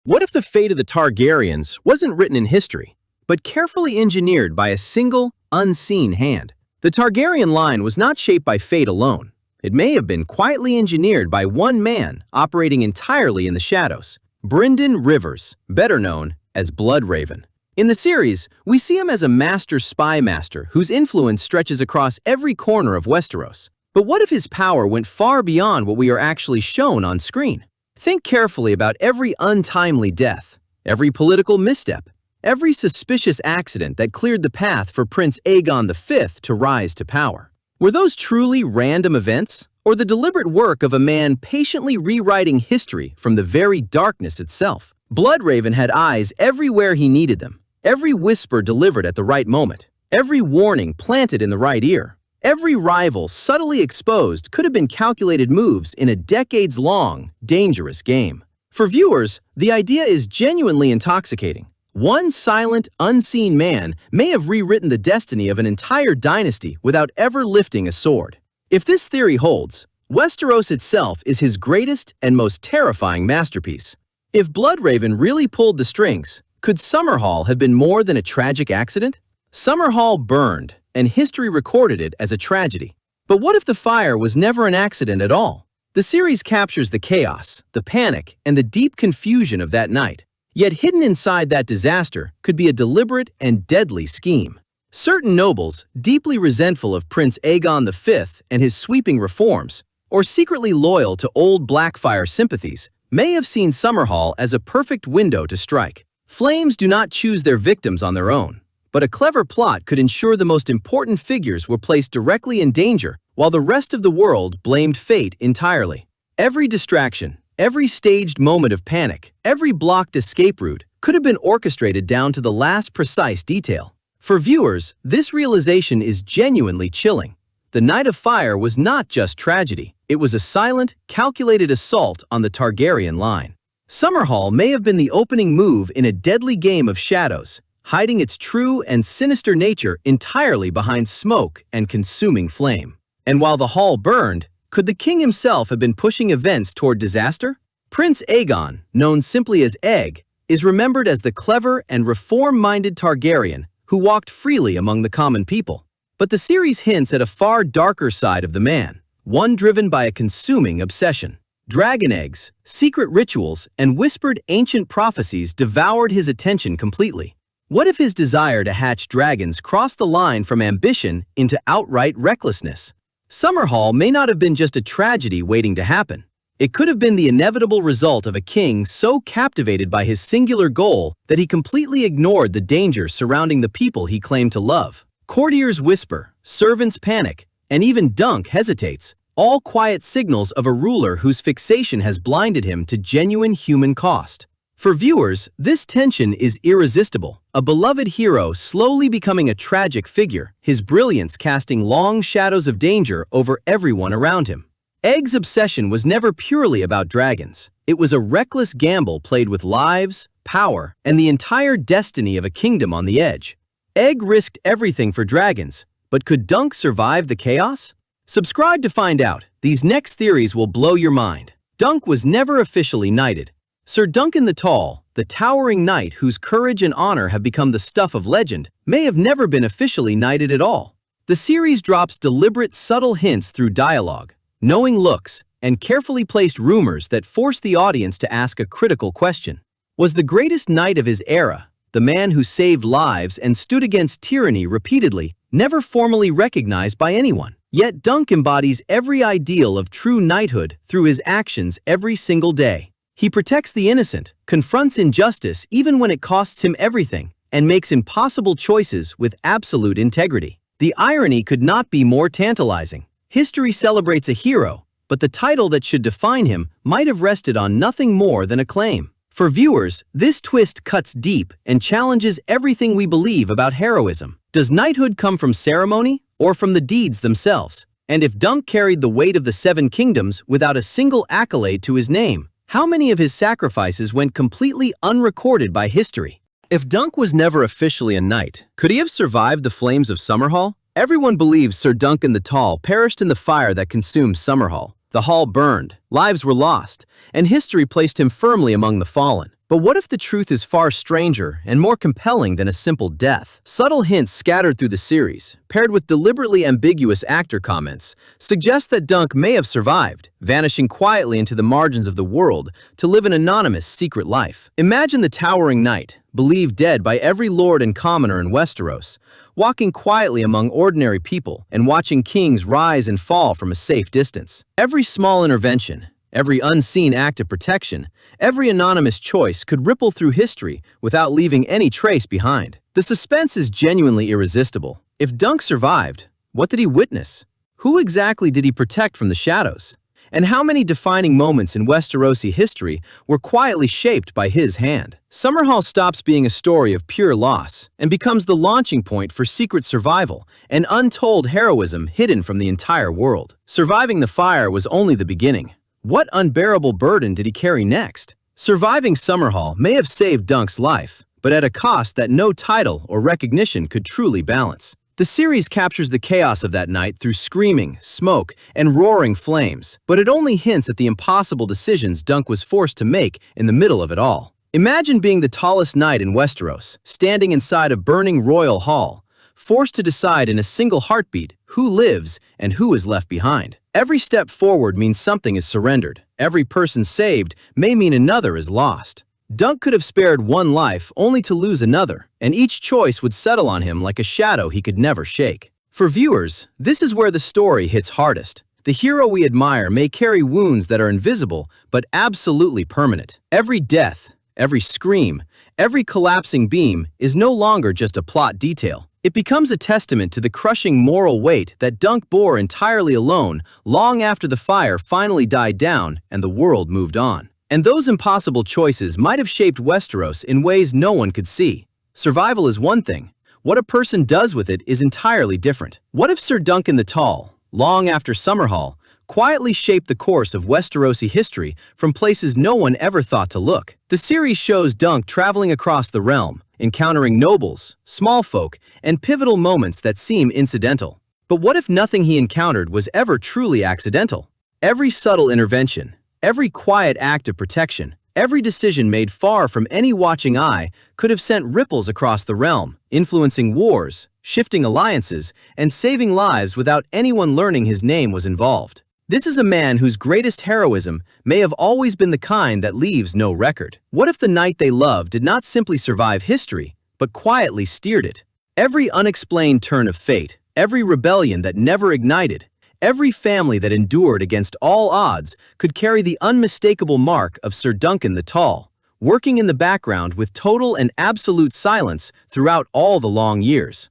What if the fate of the Targaryens wasn't written in history, but carefully engineered by a single, unseen hand? The Targaryen line was not shaped by fate alone. It may have been quietly engineered by one man operating entirely in the shadows, Brynden Rivers, better known as Bloodraven. In the series, we see him as a master spy master whose influence stretches across every corner of Westeros. But what if his power went far beyond what we are actually shown on screen? Think carefully about every untimely death, every political misstep, every suspicious accident that cleared the path for Prince Aegon V to rise to power. Were those truly random events, or the deliberate work of a man patiently rewriting history from the very darkness itself? Bloodraven had eyes everywhere he needed them, every whisper delivered at the right moment, every warning planted in the right ear. Every rival subtly exposed could have been calculated moves in a decades-long, dangerous game. For viewers, the idea is genuinely intoxicating. One silent, unseen man may have rewritten the destiny of an entire dynasty without ever lifting a sword. If this theory holds, Westeros itself is his greatest and most terrifying masterpiece. If Bloodraven really pulled the strings, could Summerhall have been more than a tragic accident? Summerhall burned, and history recorded it as a tragedy. But what if the fire was never an accident at all? The series captures the chaos, the panic, and the deep confusion of that night. Yet hidden inside that disaster could be a deliberate and deadly scheme. Certain nobles, deeply resentful of Prince Aegon V and his sweeping reforms, or secretly loyal to old Blackfire sympathies, may have seen Summerhall as a perfect window to strike. Flames do not choose their victims on their own, but a clever plot could ensure the most important figures were placed directly in danger while the rest of the world blamed fate entirely. Every distraction, every staged moment of panic, every blocked escape route could have been orchestrated down to the last precise detail. For viewers, this realization is genuinely chilling. The Night of Fire was not just tragedy. It was a silent, calculated assault on the Targaryen line. Summerhall may have been the opening move in a deadly game of shadows, hiding its true and sinister nature entirely behind smoke and consuming flame. And while the hall burned, could the king himself have been pushing events toward disaster? Prince Aegon, known simply as Egg, is remembered as the clever and reform-minded Targaryen who walked freely among the common people. But the series hints at a far darker side of the man, one driven by a consuming obsession. Dragon eggs, secret rituals, and whispered ancient prophecies devoured his attention completely. What if his desire to hatch dragons crossed the line from ambition into outright recklessness? Summerhall may not have been just a tragedy waiting to happen. It could have been the inevitable result of a king so captivated by his singular goal that he completely ignored the danger surrounding the people he claimed to love. Courtiers whisper, servants panic, and even Dunk hesitates, all quiet signals of a ruler whose fixation has blinded him to genuine human cost. For viewers, this tension is irresistible. A beloved hero slowly becoming a tragic figure, his brilliance casting long shadows of danger over everyone around him. Egg's obsession was never purely about dragons. It was a reckless gamble played with lives, power, and the entire destiny of a kingdom on the edge. Egg risked everything for dragons, but could Dunk survive the chaos? Subscribe to find out. These next theories will blow your mind. Dunk was never officially knighted. Sir Duncan the Tall, the towering knight whose courage and honor have become the stuff of legend, may have never been officially knighted at all. The series drops deliberate, subtle hints through dialogue, knowing looks, and carefully placed rumors that force the audience to ask a critical question. Was the greatest knight of his era, the man who saved lives and stood against tyranny repeatedly, never formally recognized by anyone? Yet Dunk embodies every ideal of true knighthood through his actions every single day. He protects the innocent, confronts injustice even when it costs him everything, and makes impossible choices with absolute integrity. The irony could not be more tantalizing. History celebrates a hero, but the title that should define him might have rested on nothing more than acclaim. For viewers, this twist cuts deep and challenges everything we believe about heroism. Does knighthood come from ceremony or from the deeds themselves? And if Dunk carried the weight of the Seven Kingdoms without a single accolade to his name, how many of his sacrifices went completely unrecorded by history? If Dunk was never officially a knight, could he have survived the flames of Summerhall? Everyone believes Sir Duncan the Tall perished in the fire that consumed Summerhall. The hall burned, lives were lost, and history placed him firmly among the fallen. But But what if the truth is far stranger and more compelling than a simple death? Subtle hints scattered through the series, paired with deliberately ambiguous actor comments, suggest that Dunk may have survived, vanishing quietly into the margins of the world to live an anonymous secret life. Imagine the towering knight, believed dead by every lord and commoner in Westeros, walking quietly among ordinary people and watching kings rise and fall from a safe distance. Every small intervention, every unseen act of protection, every anonymous choice could ripple through history without leaving any trace behind. The suspense is genuinely irresistible. If Dunk survived, what did he witness? Who exactly did he protect from the shadows? And how many defining moments in Westerosi history were quietly shaped by his hand? Summerhall stops being a story of pure loss and becomes the launching point for secret survival and untold heroism hidden from the entire world. Surviving the fire was only the beginning. What unbearable burden did he carry next? Surviving Summerhall may have saved Dunk's life, but at a cost that no title or recognition could truly balance. The series captures the chaos of that night through screaming, smoke, and roaring flames, but it only hints at the impossible decisions Dunk was forced to make in the middle of it all. Imagine being the tallest knight in Westeros, standing inside a burning royal hall, forced to decide in a single heartbeat who lives and who is left behind. Every step forward means something is surrendered. Every person saved may mean another is lost. Dunk could have spared one life only to lose another, and each choice would settle on him like a shadow he could never shake. For viewers, this is where the story hits hardest. The hero we admire may carry wounds that are invisible but absolutely permanent. Every death, every scream, every collapsing beam is no longer just a plot detail. It becomes a testament to the crushing moral weight that Dunk bore entirely alone long after the fire finally died down and the world moved on. And those impossible choices might have shaped Westeros in ways no one could see. Survival is one thing. What a person does with it is entirely different. What if Sir Duncan the Tall, long after Summerhall, quietly shaped the course of Westerosi history from places no one ever thought to look? The series shows Dunk traveling across the realm, encountering nobles, small folk, and pivotal moments that seem incidental. But what if nothing he encountered was ever truly accidental? Every subtle intervention, every quiet act of protection, every decision made far from any watching eye could have sent ripples across the realm, influencing wars, shifting alliances, and saving lives without anyone learning his name was involved. This is a man whose greatest heroism may have always been the kind that leaves no record. What if the knight they loved did not simply survive history, but quietly steered it? Every unexplained turn of fate, every rebellion that never ignited, every family that endured against all odds could carry the unmistakable mark of Sir Duncan the Tall, working in the background with total and absolute silence throughout all the long years.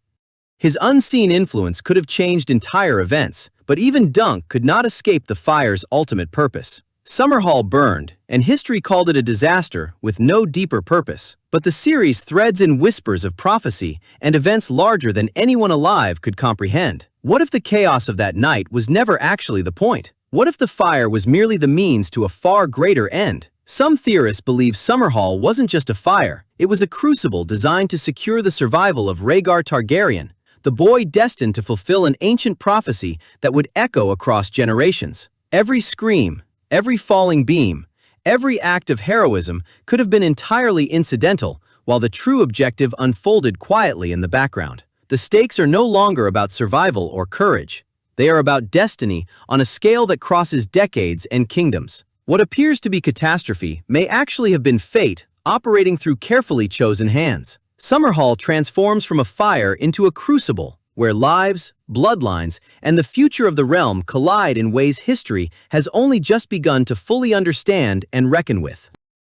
His unseen influence could have changed entire events, but even Dunk could not escape the fire's ultimate purpose. Summerhall burned, and history called it a disaster with no deeper purpose. But the series threads in whispers of prophecy and events larger than anyone alive could comprehend. What if the chaos of that night was never actually the point? What if the fire was merely the means to a far greater end? Some theorists believe Summerhall wasn't just a fire, it was a crucible designed to secure the survival of Rhaegar Targaryen, the boy destined to fulfill an ancient prophecy that would echo across generations. Every scream, every falling beam, every act of heroism could have been entirely incidental, while the true objective unfolded quietly in the background. The stakes are no longer about survival or courage. They are about destiny on a scale that crosses decades and kingdoms. What appears to be catastrophe may actually have been fate operating through carefully chosen hands. Summerhall transforms from a fire into a crucible, where lives, bloodlines, and the future of the realm collide in ways history has only just begun to fully understand and reckon with.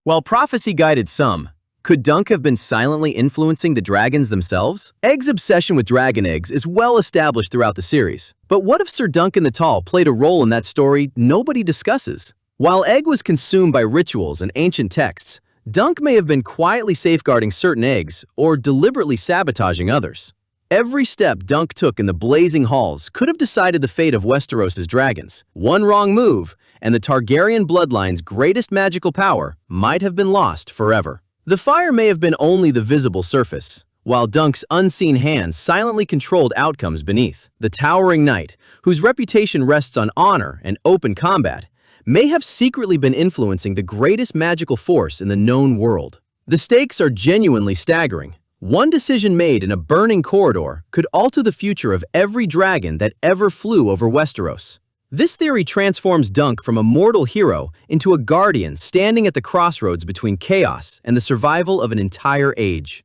While prophecy guided some, could Dunk have been silently influencing the dragons themselves? Egg's obsession with dragon eggs is well established throughout the series. But what if Sir Duncan the Tall played a role in that story nobody discusses? While Egg was consumed by rituals and ancient texts, Dunk may have been quietly safeguarding certain eggs or deliberately sabotaging others. Every step Dunk took in the blazing halls could have decided the fate of Westeros's dragons. One wrong move, and the Targaryen bloodline's greatest magical power might have been lost forever. The fire may have been only the visible surface, while Dunk's unseen hands silently controlled outcomes beneath. The towering knight, whose reputation rests on honor and open combat, may have secretly been influencing the greatest magical force in the known world. The stakes are genuinely staggering. One decision made in a burning corridor could alter the future of every dragon that ever flew over Westeros. This theory transforms Dunk from a mortal hero into a guardian standing at the crossroads between chaos and the survival of an entire age.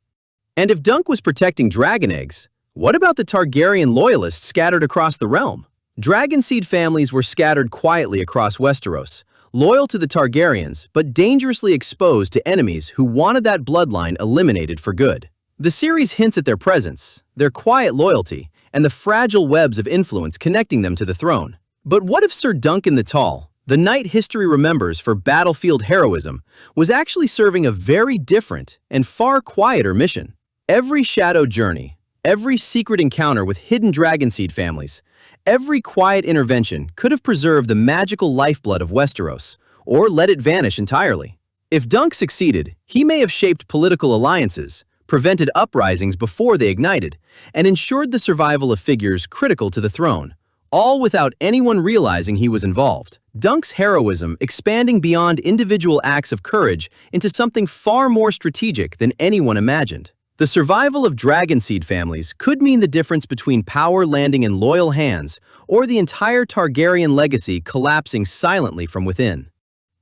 And if Dunk was protecting dragon eggs, what about the Targaryen loyalists scattered across the realm? Dragonseed families were scattered quietly across Westeros, loyal to the Targaryens but dangerously exposed to enemies who wanted that bloodline eliminated for good. The series hints at their presence, their quiet loyalty, and the fragile webs of influence connecting them to the throne. But what if Sir Duncan the Tall, the knight history remembers for battlefield heroism, was actually serving a very different and far quieter mission? Every shadow journey, every secret encounter with hidden dragonseed families, every quiet intervention could have preserved the magical lifeblood of Westeros, or let it vanish entirely. If Dunk succeeded, he may have shaped political alliances, prevented uprisings before they ignited, and ensured the survival of figures critical to the throne, all without anyone realizing he was involved. Dunk's heroism expanding beyond individual acts of courage into something far more strategic than anyone imagined. The survival of dragonseed families could mean the difference between power landing in loyal hands or the entire Targaryen legacy collapsing silently from within.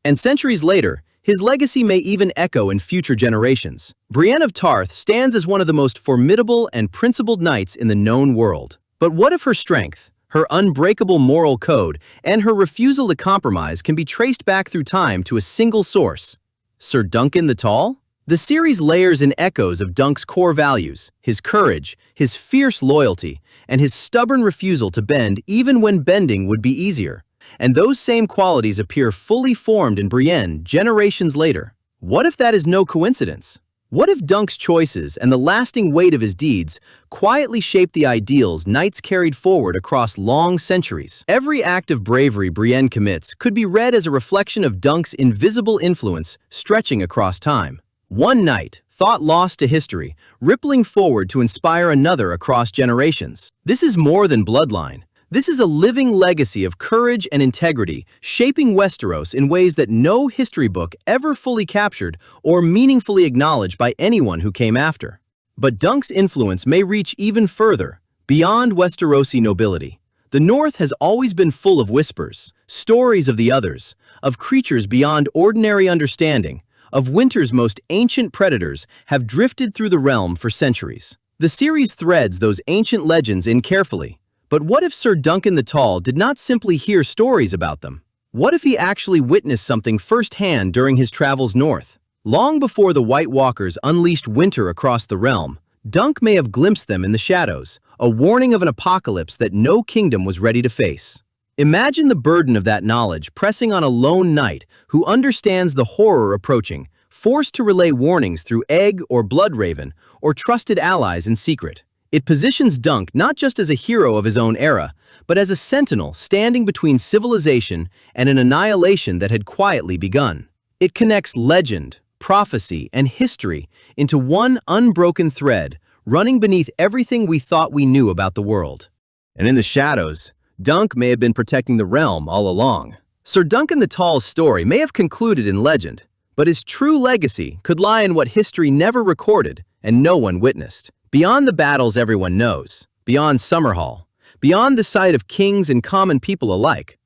And centuries later, his legacy may even echo in future generations. Brienne of Tarth stands as one of the most formidable and principled knights in the known world. But what if her strength, her unbreakable moral code, and her refusal to compromise can be traced back through time to a single source? Sir Duncan the Tall? The series layers in echoes of Dunk's core values, his courage, his fierce loyalty, and his stubborn refusal to bend even when bending would be easier. And those same qualities appear fully formed in Brienne generations later. What if that is no coincidence? What if Dunk's choices and the lasting weight of his deeds quietly shaped the ideals knights carried forward across long centuries? Every act of bravery Brienne commits could be read as a reflection of Dunk's invisible influence stretching across time. One night, thought lost to history, rippling forward to inspire another across generations. This is more than bloodline. This is a living legacy of courage and integrity, shaping Westeros in ways that no history book ever fully captured or meaningfully acknowledged by anyone who came after. But Dunk's influence may reach even further, beyond Westerosi nobility. The North has always been full of whispers, stories of the others, of creatures beyond ordinary understanding, of winter's most ancient predators have drifted through the realm for centuries. The series threads those ancient legends in carefully. But what if Sir Duncan the Tall did not simply hear stories about them? What if he actually witnessed something firsthand during his travels north? Long before the White Walkers unleashed winter across the realm, Dunk may have glimpsed them in the shadows, a warning of an apocalypse that no kingdom was ready to face. Imagine the burden of that knowledge pressing on a lone knight who understands the horror approaching, forced to relay warnings through Egg or Bloodraven or trusted allies in secret. It positions Dunk not just as a hero of his own era, but as a sentinel standing between civilization and an annihilation that had quietly begun. It connects legend, prophecy, and history into one unbroken thread, running beneath everything we thought we knew about the world. And in the shadows, Dunk may have been protecting the realm all along. Sir Duncan the Tall's story may have concluded in legend, but his true legacy could lie in what history never recorded and no one witnessed. Beyond the battles everyone knows, beyond Summerhall, beyond the sight of kings and common people alike,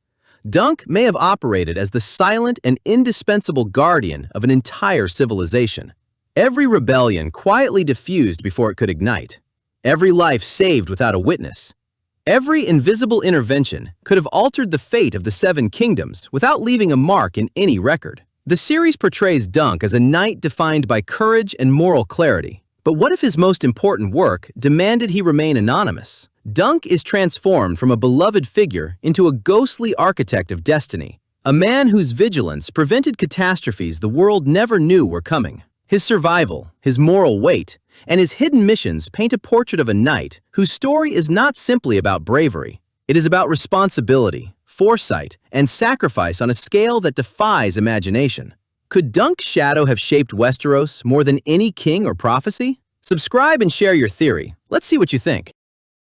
Dunk may have operated as the silent and indispensable guardian of an entire civilization. Every rebellion quietly diffused before it could ignite. Every life saved without a witness. Every invisible intervention could have altered the fate of the Seven Kingdoms without leaving a mark in any record. The series portrays Dunk as a knight defined by courage and moral clarity. But what if his most important work demanded he remain anonymous? Dunk is transformed from a beloved figure into a ghostly architect of destiny, a man whose vigilance prevented catastrophes the world never knew were coming. His survival, his moral weight, and his hidden missions paint a portrait of a knight whose story is not simply about bravery. It is about responsibility, foresight, and sacrifice on a scale that defies imagination. Could Dunk's shadow have shaped Westeros more than any king or prophecy? Subscribe and share your theory. Let's see what you think.